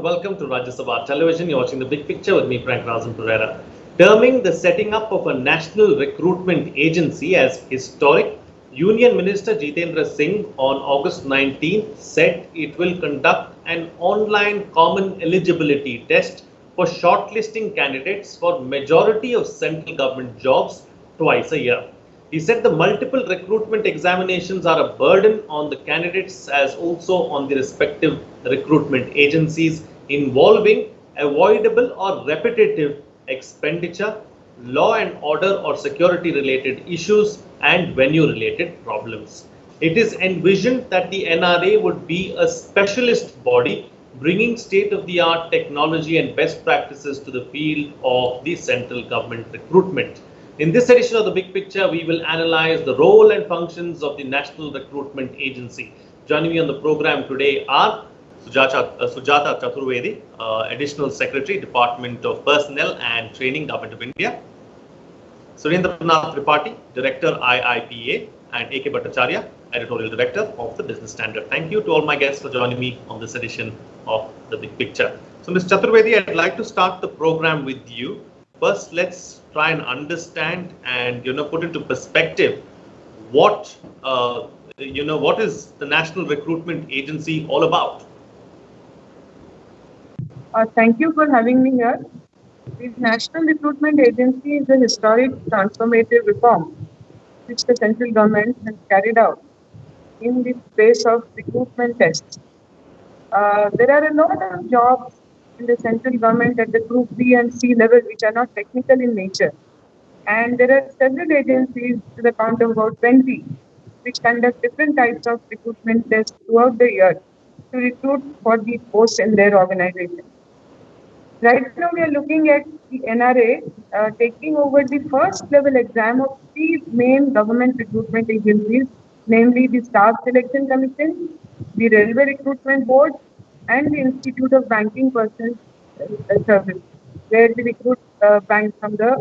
welcome to Rajya Sabha Television. You're watching The Big Picture with me, Frank Razan Pereira. Terming the setting up of a national recruitment agency as historic, Union Minister Jitendra Singh on August 19th said it will conduct an online common eligibility test for shortlisting candidates for majority of central government jobs twice a year. He said the multiple recruitment examinations are a burden on the candidates as also on the respective recruitment agencies, involving avoidable or repetitive expenditure, law and order or security related issues, and venue related problems. It is envisioned that the NRA would be a specialist body bringing state of the art technology and best practices to the field of the central government recruitment. In this edition of The Big Picture, we will analyze the role and functions of the National Recruitment Agency. Joining me on the program today are Sujata Chaturvedi, Additional Secretary, Department of Personnel and Training, Government of India; Surendranath Tripathi, Director, IIPA; and A.K. Bhattacharya, Editorial Director of the Business Standard. Thank you to all my guests for joining me on this edition of The Big Picture. So, Ms. Chaturvedi, I'd like to start the program with you. First, let's try and understand and put into perspective what what is the National Recruitment Agency all about. Thank you for having me here. The National Recruitment Agency is a historic transformative reform which the central government has carried out in the space of recruitment tests. There are a lot of jobs in the central government at the Group B and C level which are not technical in nature. And there are several agencies to the count of about 20 which conduct different types of recruitment tests throughout the year to recruit for the posts in their organization. Right now, we are looking at the NRA taking over the first level exam of three main government recruitment agencies, namely the Staff Selection Commission, the Railway Recruitment Board, and the Institute of Banking Personnel Service, where we recruit banks from the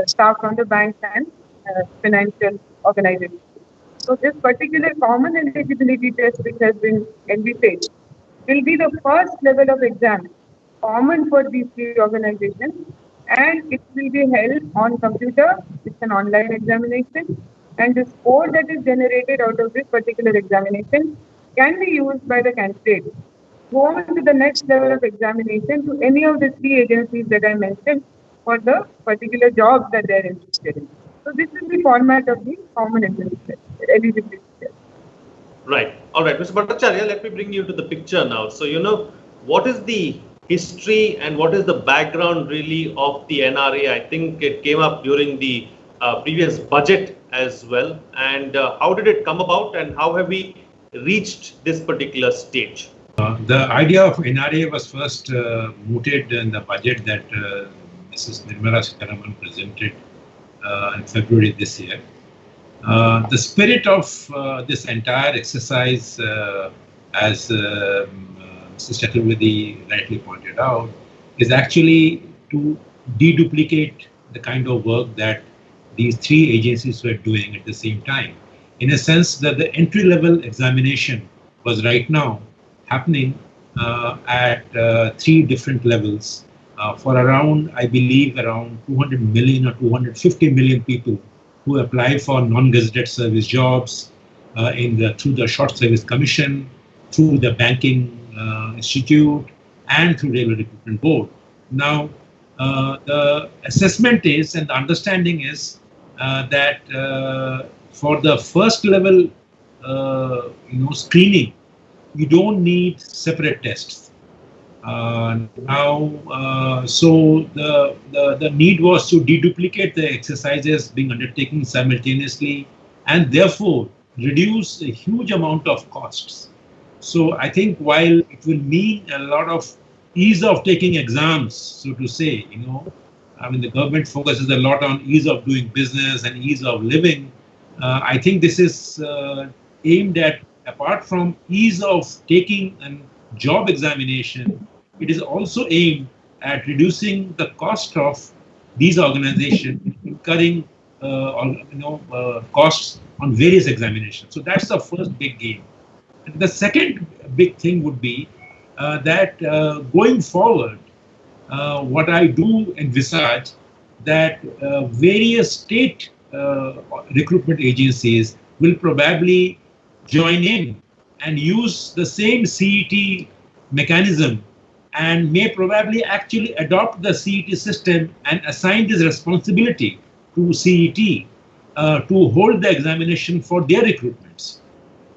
staff from the banks and financial organizations. So this particular common eligibility test, which has been envisaged, will be the first level of exam common for these three organizations, and it will be held on computer. It's an online examination, and the score that is generated out of this particular examination can be used by the candidate go on to the next level of examination to any of the three agencies that I mentioned for the particular job that they are interested in. So this is the format of the common eligibility test. Right. All right, Mr. Bhattacharya, let me bring you to the picture now. So, what is the history and what is the background really of the NRA? I think it came up during the previous budget as well. And how did it come about and how have we reached this particular stage? The idea of NRA was first mooted in the budget that Mrs. Nirmala Sitharaman presented in February this year. The spirit of this entire exercise, as Mrs. Chaturvedi rightly pointed out, is actually to deduplicate the kind of work that these three agencies were doing at the same time. In a sense that the entry-level examination was right now happening at three different levels for around, I believe, around 200 million or 250 million people who apply for non-gazetted service jobs through the Short Service Commission, through the Banking Institute, and through Railway Recruitment Board. Now, the assessment is, and the understanding is that for the first level, screening, you don't need separate tests. So the need was to deduplicate the exercises being undertaken simultaneously and therefore reduce a huge amount of costs. So I think while it will mean a lot of ease of taking exams, so to say, the government focuses a lot on ease of doing business and ease of living. I think this is aimed at, apart from ease of taking a job examination, it is also aimed at reducing the cost of these organizations incurring costs on various examinations. So that's the first big gain. And the second big thing would be that going forward, what I do envisage that various state recruitment agencies will probably join in and use the same CET mechanism and may probably actually adopt the CET system and assign this responsibility to CET to hold the examination for their recruitments.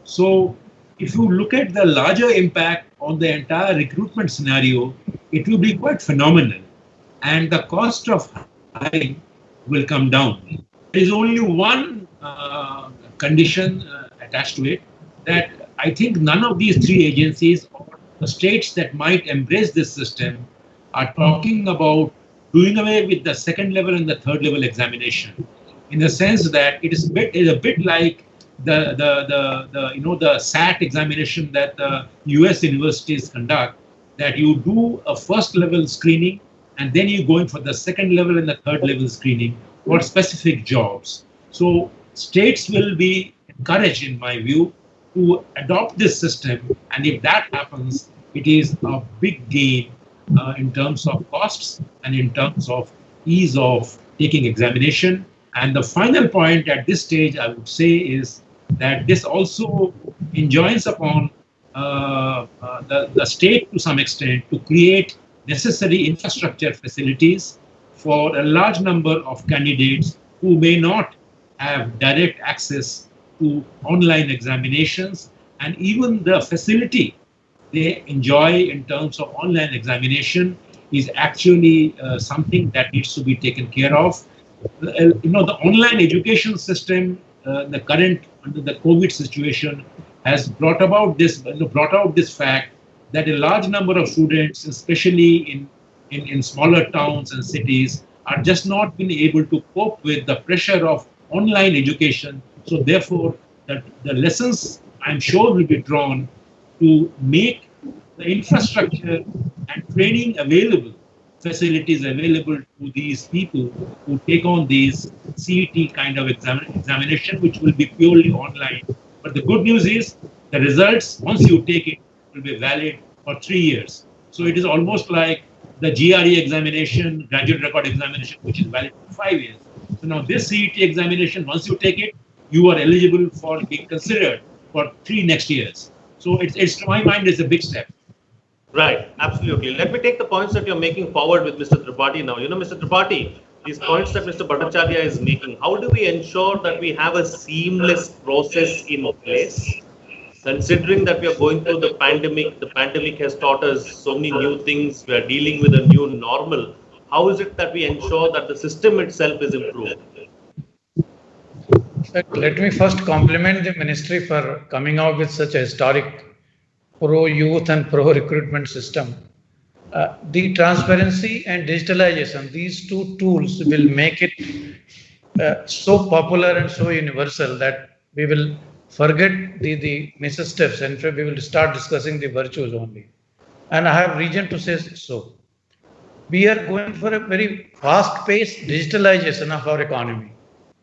So if you look at the larger impact on the entire recruitment scenario, it will be quite phenomenal, and the cost of hiring will come down. There is only one condition attached to it, that I think none of these three agencies or the states that might embrace this system are talking about doing away with the second level and the third level examination, in the sense that it is a bit like the SAT examination that the US universities conduct, that you do a first level screening and then you go in for the second level and the third level screening for specific jobs. So states will be encouraged, in my view, to adopt this system, and if that happens, it is a big gain in terms of costs and in terms of ease of taking examination. And the final point at this stage, I would say, is that this also enjoins upon the state to some extent to create necessary infrastructure facilities for a large number of candidates who may not have direct access to online examinations, and even the facility they enjoy in terms of online examination is actually something that needs to be taken care of. The online education system, the current under the COVID situation, has brought out this fact that a large number of students, especially in smaller towns and cities, are just not been able to cope with the pressure of online education. So therefore, the lessons, I'm sure, will be drawn to make the infrastructure and training available, facilities available to these people who take on these CET kind of examination, which will be purely online. But the good news is the results, once you take it, will be valid for 3 years. So it is almost like the GRE examination, graduate record examination, which is valid for 5 years. So now this CET examination, once you take it, you are eligible for being considered for 3 next years. So it's to my mind, it's a big step. Right, absolutely. Let me take the points that you're making forward with Mr. Tripathi now. Mr. Tripathi, these points that Mr. Bhattacharya is making, how do we ensure that we have a seamless process in place? Considering that we are going through the pandemic has taught us so many new things, we are dealing with a new normal. How is it that we ensure that the system itself is improved? Let me first compliment the ministry for coming out with such a historic pro-youth and pro-recruitment system. The transparency and digitalization, these two tools will make it so popular and so universal that we will forget the missteps, and we will start discussing the virtues only. And I have reason to say so. We are going for a very fast-paced digitalization of our economy,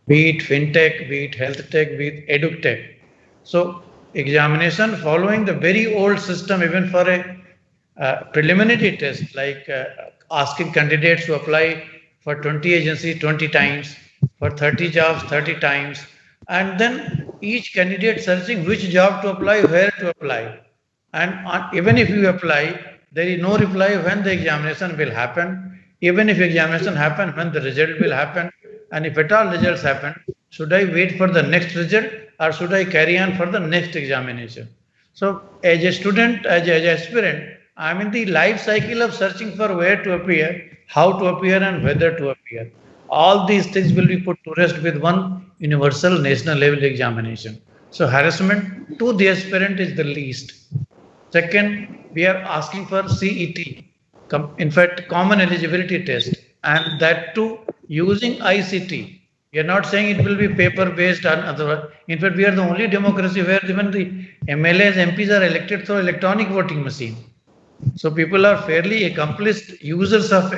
be it fintech, be it health tech, be it edutech. So examination following the very old system, even for a preliminary test, like asking candidates to apply for 20 agencies 20 times, for 30 jobs 30 times, and then each candidate searching which job to apply, where to apply. And even if you apply, there is no reply when the examination will happen. Even if examination happen, when the result will happen. And if at all results happen, should I wait for the next result or should I carry on for the next examination? So as a student, as an aspirant, I'm in the life cycle of searching for where to appear, how to appear, and whether to appear. All these things will be put to rest with one universal national level examination. So harassment to the aspirant is the least. Second, we are asking for CET, in fact, common eligibility test, and that too using ICT. We are not saying it will be paper-based or otherwise. In fact, we are the only democracy where even the MLAs, MPs are elected through electronic voting machine. So people are fairly accomplished users of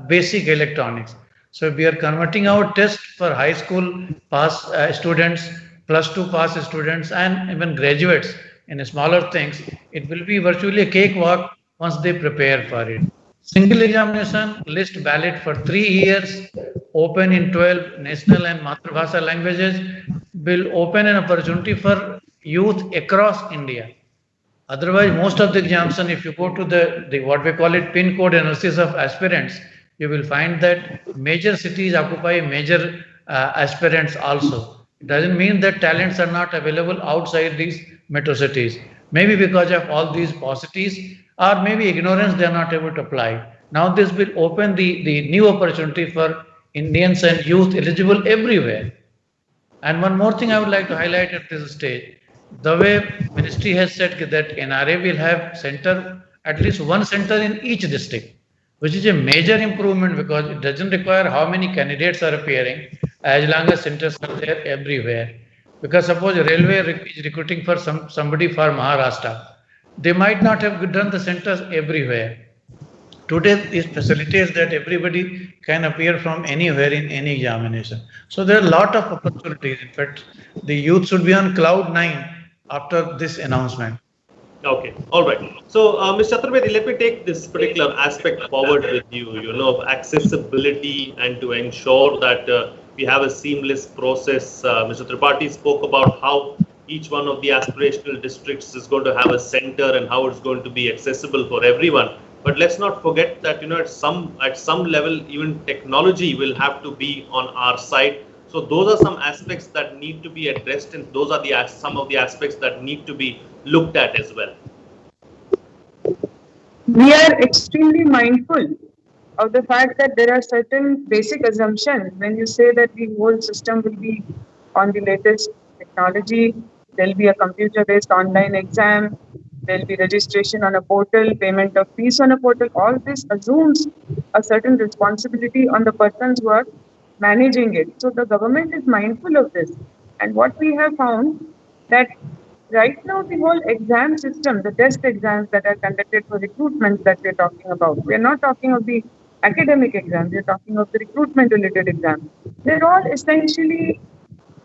basic electronics. So we are converting our test for high school pass students, +2 pass students, and even graduates in smaller things, it will be virtually a cakewalk once they prepare for it. Single examination, list valid for 3 years, open in 12 national and Matrabhasha languages, will open an opportunity for youth across India. Otherwise, most of the examination, if you go to the what we call it pin code analysis of aspirants, you will find that major cities occupy major aspirants also. It doesn't mean that talents are not available outside these metro cities. Maybe because of all these paucities or maybe ignorance, they are not able to apply. Now this will open the new opportunity for Indians and youth eligible everywhere. And one more thing I would like to highlight at this stage, the way ministry has said that NRA will have center, at least one center in each district, which is a major improvement because it doesn't require how many candidates are appearing as long as centers are there everywhere. Because suppose railway is recruiting for somebody for Maharashtra, they might not have done the centers everywhere. Today, this facilitates that everybody can appear from anywhere in any examination. So there are a lot of opportunities. In fact, the youth should be on cloud 9 after this announcement. Okay, all right. So, Ms. Chaturvedi, let me take this particular aspect forward with you, of accessibility and to ensure that we have a seamless process. Mr. Tripathi spoke about how each one of the aspirational districts is going to have a center and how it's going to be accessible for everyone. But let's not forget that, at some level, even technology will have to be on our side. So those are some aspects that need to be addressed, and those are some of the aspects that need to be looked at as well. We are extremely mindful of the fact that there are certain basic assumptions when you say that the whole system will be on the latest technology. There will be a computer-based online exam. There will be registration on a portal, payment of fees on a portal. All this assumes a certain responsibility on the persons who are managing it. So the government is mindful of this. And what we have found that right now the whole exam system, the test exams that are conducted for recruitment that we're talking about, we're not talking of the academic exams, we're talking of the recruitment related exams. They're all essentially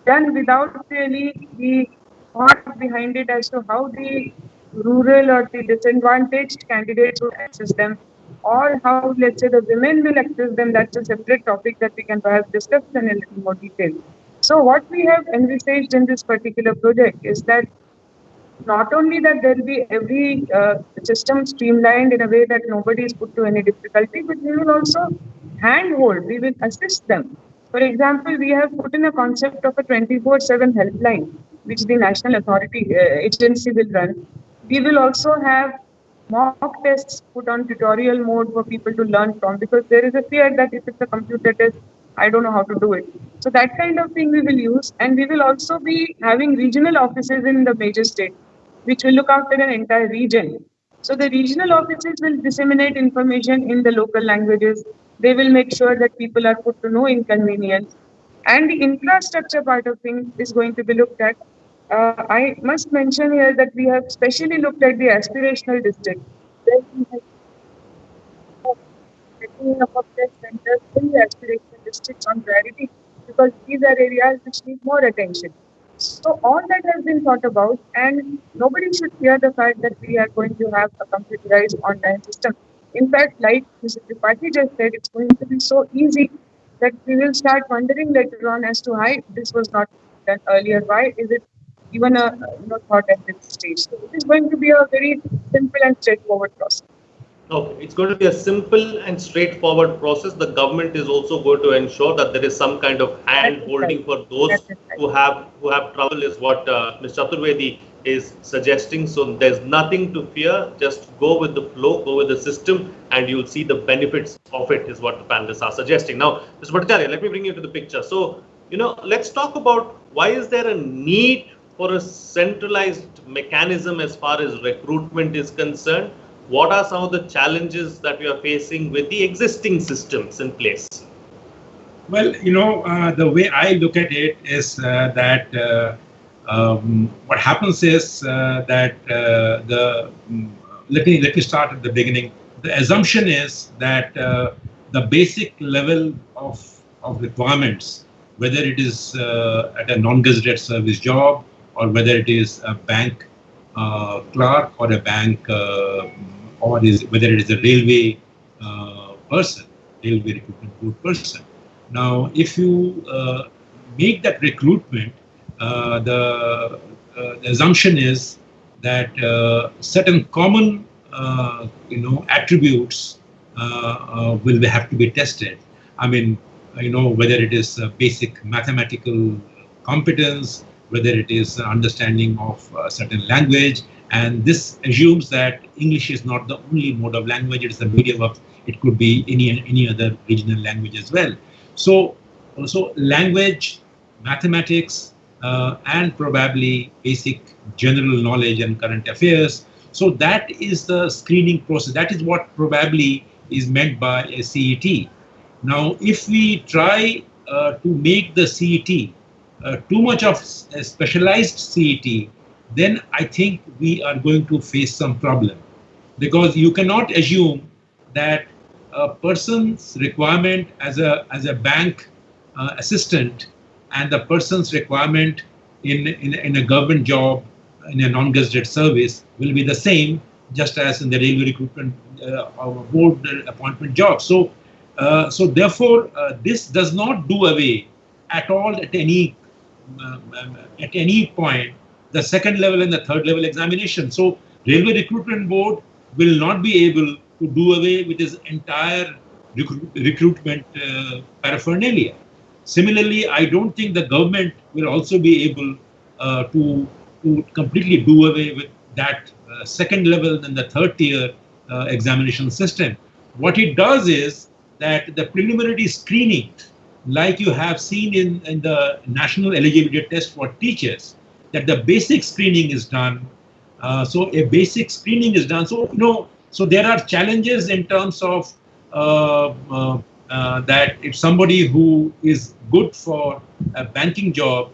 done without really the thought behind it as to how the rural or the disadvantaged candidates will access them, or how, let's say, the women will access them. That's a separate topic that we can perhaps discuss in a little more detail. So what we have envisaged in this particular project is that not only that there will be every system streamlined in a way that nobody is put to any difficulty, but we will also handhold, we will assist them. For example, we have put in a concept of a 24/7 helpline, which the National Authority Agency will run. We will also have mock tests put on tutorial mode for people to learn from, because there is a fear that if it's a computer test, I don't know how to do it. So that kind of thing we will use, and we will also be having regional offices in the major states, which will look after an entire region. So the regional offices will disseminate information in the local languages. They will make sure that people are put to no inconvenience. And the infrastructure part of things is going to be looked at. I must mention here that we have specially looked at the aspirational district. Where we have setting up test centers in the aspirational districts on priority, because these are areas which need more attention. So all that has been thought about, and nobody should fear the fact that we are going to have a computerized online system. In fact, like Mr. Tripathi just said, it's going to be so easy that we will start wondering later on as to why this was not done earlier. Why is it even a thought at this stage? So it is going to be a very simple and straightforward process. Okay, it's going to be a simple and straightforward process. The government is also going to ensure that there is some kind of hand holding for those who have trouble, is what Ms. Chaturvedi is suggesting. So there's nothing to fear. Just go with the flow, go with the system, and you'll see the benefits of it, is what the panelists are suggesting. Now, Mr. Bhattacharya, let me bring you to the picture. So, let's talk about why is there a need for a centralized mechanism as far as recruitment is concerned. What are some of the challenges that we are facing with the existing systems in place? Well, the way I look at it is that what happens is that let me start at the beginning. The assumption is that the basic level of requirements, whether it is at a non-gazetted service job or whether it is a bank clerk or a bank, or whether it is a railway person, railway recruitment board person. Now, if you make that recruitment, the assumption is that certain common attributes will have to be tested. I mean, whether it is basic mathematical competence, whether it is understanding of a certain language, and this assumes that English is not the only mode of language; it's the medium of. It could be any other regional language as well. So language, mathematics, and probably basic general knowledge and current affairs. So that is the screening process. That is what probably is meant by a CET. Now, if we try to make the CET too much of a specialized CET, then I think we are going to face some problem, because you cannot assume that a person's requirement as a bank assistant and the person's requirement in a government job, in a non-gazetted service, will be the same, just as in the railway recruitment board appointment job. So therefore, this does not do away at all at any point the second level and the third level examination. So railway recruitment board will not be able to do away with its entire recruitment paraphernalia. Similarly, I don't think the government will also be able to completely do away with that second level and the third tier examination system. What it does is that the preliminary screening, like you have seen in the national eligibility test for teachers, that the basic screening is done. So a basic screening is done. So so there are challenges in terms of that if somebody who is good for a banking job,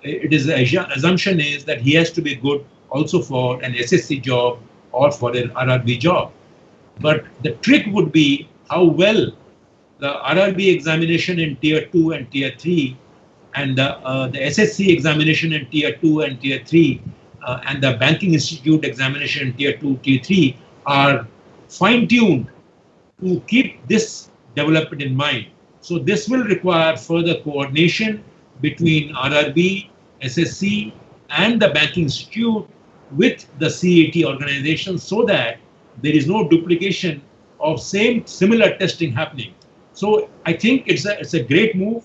it is the assumption is that he has to be good also for an SSC job or for an RRB job. But the trick would be how well the RRB examination in Tier 2 and Tier 3 and the SSC examination in Tier 2 and Tier 3 and the Banking Institute examination in Tier 2, Tier 3 are fine-tuned to keep this development in mind. So this will require further coordination between RRB, SSC, and the Banking Institute with the CET organization, so that there is no duplication of similar testing happening. So I think it's a great move.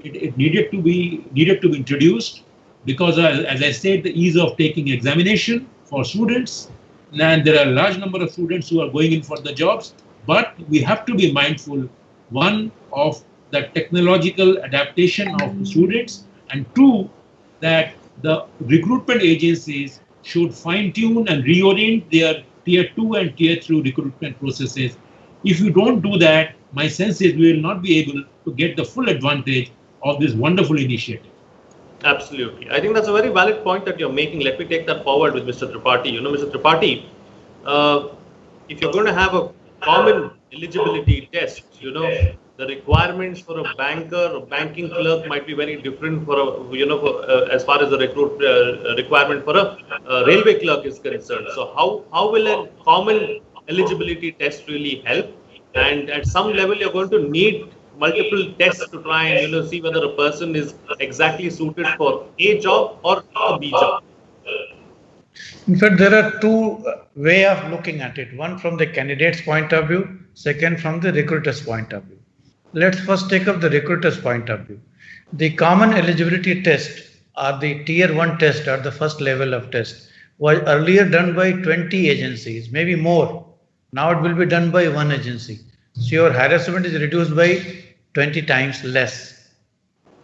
It needed to be introduced because, as I said, the ease of taking examination for students, and there are a large number of students who are going in for the jobs. But we have to be mindful, one, of the technological adaptation of the students, and two, that the recruitment agencies should fine-tune and reorient their Tier 2 and Tier 3 recruitment processes. If you don't do that, my sense is we will not be able to get the full advantage of this wonderful initiative. Absolutely. I think that's a very valid point that you're making. Let me take that forward with Mr. Tripathi. Mr. Tripathi, if you're going to have a common eligibility test, the requirements for a banker or banking clerk might be very different for as far as the requirement for a railway clerk is concerned. So how will a common eligibility test really help? And at some level, you're going to need multiple tests to try and see whether a person is exactly suited for A job or a B job. In fact, there are two ways of looking at it. One from the candidate's point of view, second from the recruiter's point of view. Let's first take up the recruiter's point of view. The common eligibility test or the Tier 1 test or the first level of test was earlier done by 20 agencies, maybe more. Now it will be done by one agency. So your harassment is reduced by 20 times less.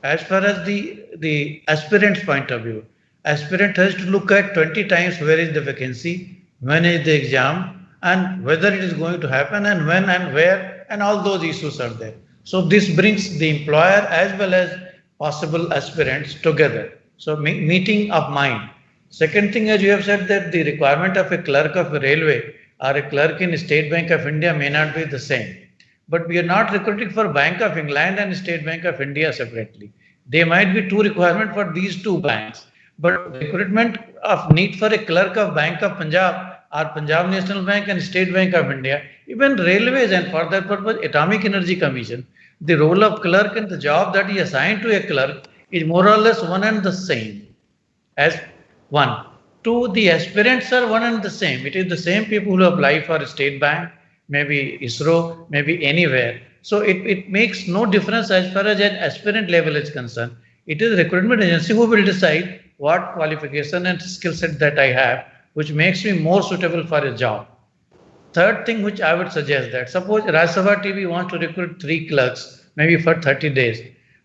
As far as the aspirant's point of view, aspirant has to look at 20 times where is the vacancy, when is the exam, and whether it is going to happen, and when and where, and all those issues are there. So this brings the employer as well as possible aspirants together. So meeting of mind. Second thing, as you have said, that the requirement of a clerk of a railway or a clerk in State Bank of India may not be the same. But we are not recruiting for Bank of England and State Bank of India separately. There might be two requirements for these two banks. But recruitment of need for a clerk of Bank of Punjab or Punjab National Bank and State Bank of India, even railways, and for that purpose, Atomic Energy Commission, the role of clerk and the job that is assigned to a clerk is more or less one and the same as one. Two, the aspirants are one and the same. It is the same people who apply for a State Bank, maybe ISRO, maybe anywhere. So it makes no difference as far as an aspirant level is concerned. It is a recruitment agency who will decide what qualification and skill set that I have, which makes me more suitable for a job. Third thing which I would suggest, that suppose Rajya Sabha TV wants to recruit 3 clerks, maybe for 30 days.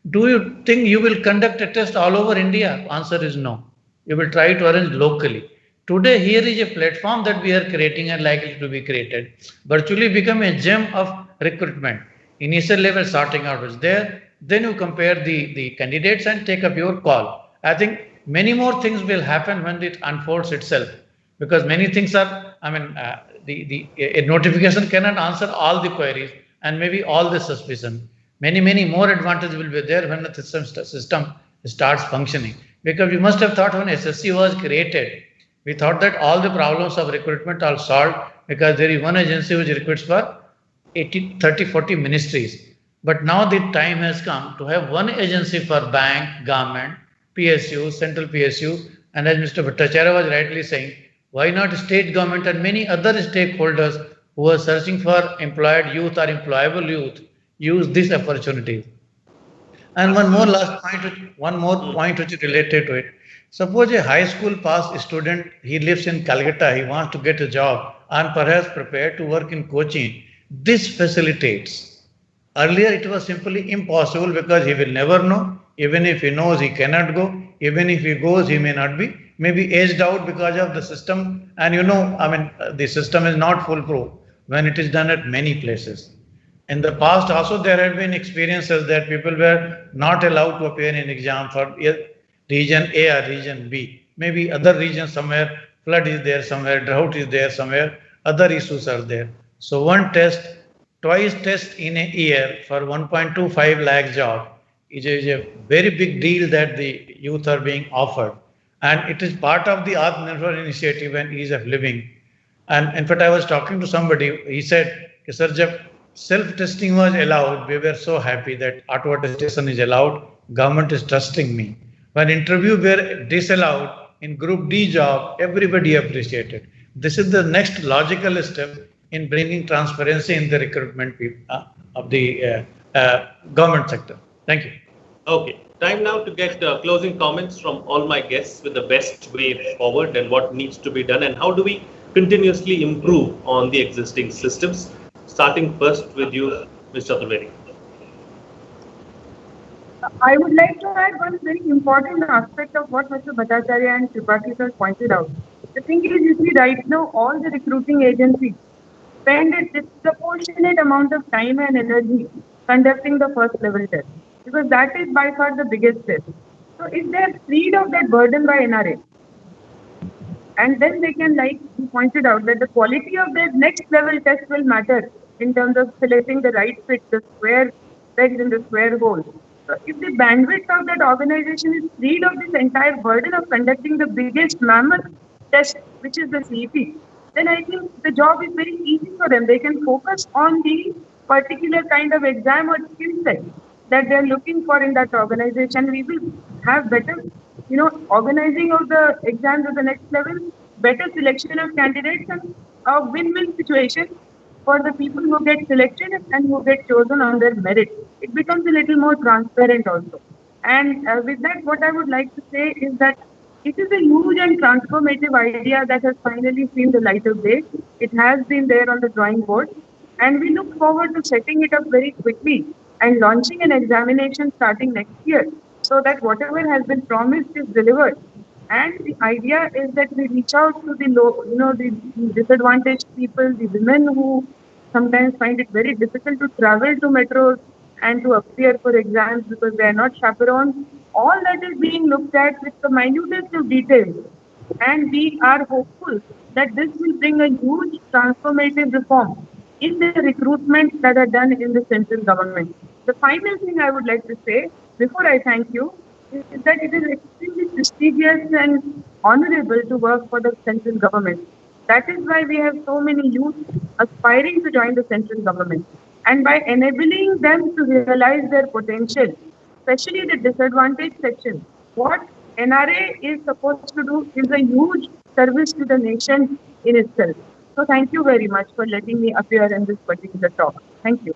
Do you think you will conduct a test all over India? Answer is no. You will try to arrange locally. Today, here is a platform that we are creating and likely to be created. Virtually become a gem of recruitment. Initial level sorting out is there. Then you compare the candidates and take up your call. I think many more things will happen when it unfolds itself, because many things are, a notification cannot answer all the queries and maybe all the suspicion. Many more advantages will be there when the system starts functioning. Because you must have thought when SSC was created, we thought that all the problems of recruitment are solved because there is one agency which recruits for 30-40 ministries. But now the time has come to have one agency for bank, government, PSU, central PSU, and as Mr. Bhattacharya was rightly saying, why not state government and many other stakeholders who are searching for employed youth or employable youth use this opportunity. And one more point which is related to it. Suppose a high school pass student, he lives in Calcutta, he wants to get a job and perhaps prepared to work in Cochin. This facilitates. Earlier it was simply impossible because he will never know. Even if he knows, he cannot go. Even if he goes, he may not be. Maybe aged out because of the system. And the system is not foolproof when it is done at many places. In the past also there have been experiences that people were not allowed to appear in exam for region A or region B. Maybe other regions somewhere, flood is there somewhere, drought is there somewhere, other issues are there. So one test, twice test in a year for 1.25 lakh job is a very big deal that the youth are being offered. And it is part of the Atmanirbhar initiative and ease of living. And in fact, I was talking to somebody, he said, sir, jab self-testing was allowed, we were so happy that auto attestation is allowed, government is trusting me. When interview were disallowed in Group D job, everybody appreciated. This is the next logical step in bringing transparency in the recruitment of the government sector. Thank you. Okay, time now to get closing comments from all my guests with the best way forward and what needs to be done and how do we continuously improve on the existing systems. Starting first with you, Ms. Chaturvedi. I would like to add one very important aspect of what Mr. Bhattacharya and Tripathi sir pointed out. The thing is, you see, right now, all the recruiting agencies spend a disproportionate amount of time and energy conducting the first level test, because that is by far the biggest test. So if they are freed of that burden by NRA, and then they can, like he pointed out, that the quality of their next level test will matter in terms of selecting the right fit, the square pegs in the square hole. So if the bandwidth of that organization is freed of this entire burden of conducting the biggest mammoth test, which is the CET, then I think the job is very easy for them. They can focus on the particular kind of exam or skill set that they are looking for in that organization. We will have better, organizing of the exams at the next level, better selection of candidates, and a win-win situation for the people who get selected and who get chosen on their merit. It becomes a little more transparent also. And with that, what I would like to say is that it is a huge and transformative idea that has finally seen the light of day. It has been there on the drawing board, and we look forward to setting it up very quickly and launching an examination starting next year, so that whatever has been promised is delivered. And the idea is that we reach out to the disadvantaged people, the women who sometimes find it very difficult to travel to metros and to appear for exams because they are not chaperoned. All that is being looked at with the minutest of details. And we are hopeful that this will bring a huge transformative reform in the recruitment that are done in the central government. The final thing I would like to say, before I thank you, is that it is extremely prestigious and honorable to work for the central government. That is why we have so many youth aspiring to join the central government. And by enabling them to realize their potential, especially the disadvantaged section, what NRA is supposed to do is a huge service to the nation in itself. So thank you very much for letting me appear in this particular talk. Thank you.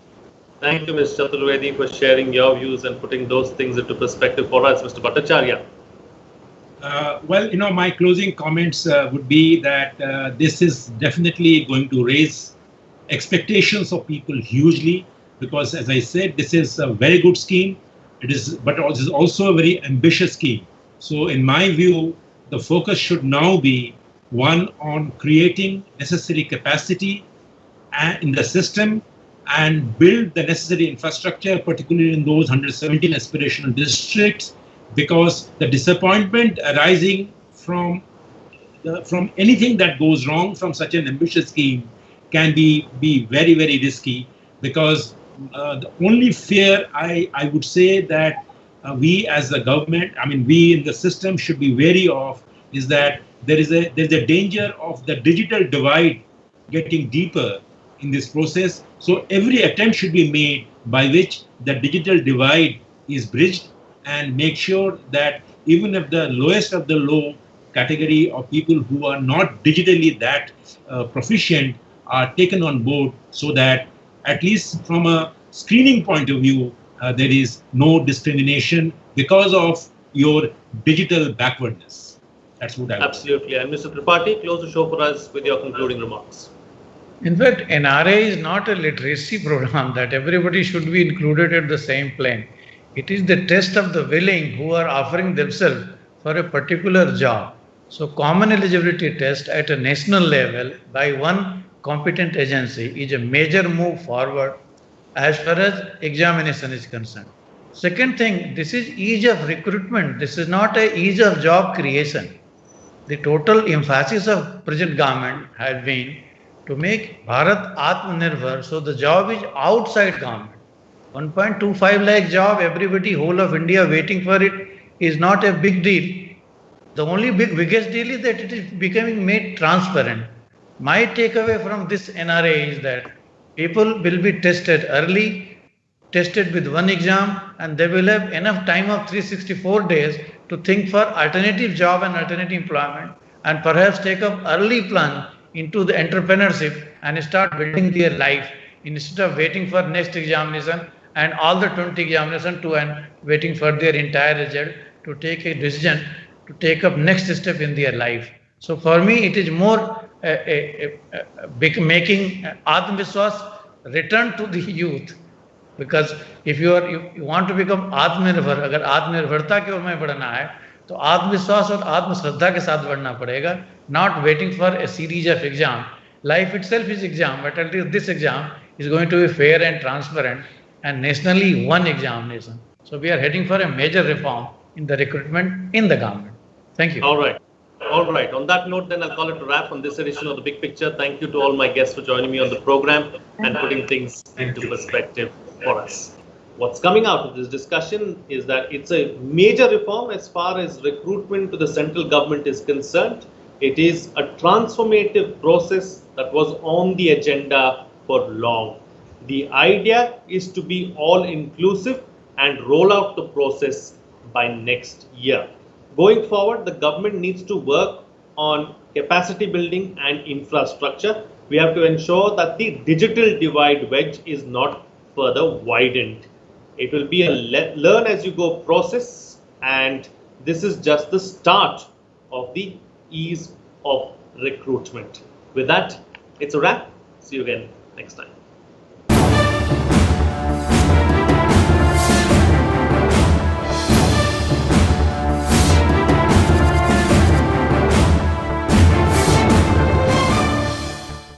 Thank you, Ms. Chaturvedi, for sharing your views and putting those things into perspective for us. Mr. Bhattacharya. Well, my closing comments would be that this is definitely going to raise expectations of people hugely, because, as I said, this is a very good scheme. But it is also a very ambitious scheme. So, in my view, the focus should now be one on creating necessary capacity in the system and build the necessary infrastructure, particularly in those 117 aspirational districts, because the disappointment arising from anything that goes wrong from such an ambitious scheme can be very, very risky, because the only fear I would say that we as the government, we in the system should be wary of, is that there's a danger of the digital divide getting deeper in this process. So every attempt should be made by which the digital divide is bridged, and make sure that even if the lowest of the low category of people who are not digitally that proficient are taken on board, so that at least from a screening point of view, there is no discrimination because of your digital backwardness. That's what I would Absolutely. And Mr. Tripathi, close the show for us with your concluding remarks. In fact, NRA is not a literacy program that everybody should be included at the same plane. It is the test of the willing who are offering themselves for a particular job. So common eligibility test at a national level by one competent agency is a major move forward as far as examination is concerned. Second thing, this is ease of recruitment. This is not a ease of job creation. The total emphasis of present government has been to make Bharat Atmanirbhar, so the job is outside government. 1.25 lakh job, everybody, whole of India waiting for it is not a big deal. The only biggest deal is that it is becoming made transparent. My takeaway from this NRA is that people will be tested early, tested with one exam, and they will have enough time of 364 days to think for alternative job and alternative employment, and perhaps take up early plunge into the entrepreneurship and start building their life instead of waiting for next examination and all the 20 examination to and waiting for their entire result to take a decision to take up next step in their life. So for me, it is more making Atmavishwas return to the youth, because if you want to become Atmanirbhar, अगर आत्मनिर्भरता की ओर में बढ़ना है तो आत्मविश्वास और आत्मश्रद्धा के साथ बढ़ना पड़ेगा, not waiting for a series of exam. Life itself is exam, but at least this exam is going to be fair and transparent and nationally one examination. So we are heading for a major reform in the recruitment in the government. Thank you. All right. On that note, then I'll call it a wrap on this edition of The Big Picture. Thank you to all my guests for joining me on the program and putting things into perspective for us. What's coming out of this discussion is that it's a major reform as far as recruitment to the central government is concerned. It is a transformative process that was on the agenda for long. The idea is to be all inclusive and roll out the process by next year. Going forward, the government needs to work on capacity building and infrastructure. We have to ensure that the digital divide wedge is not further widened. It will be a learn as you go process, and this is just the start of the ease of recruitment. With that, it's a wrap. See you again next time.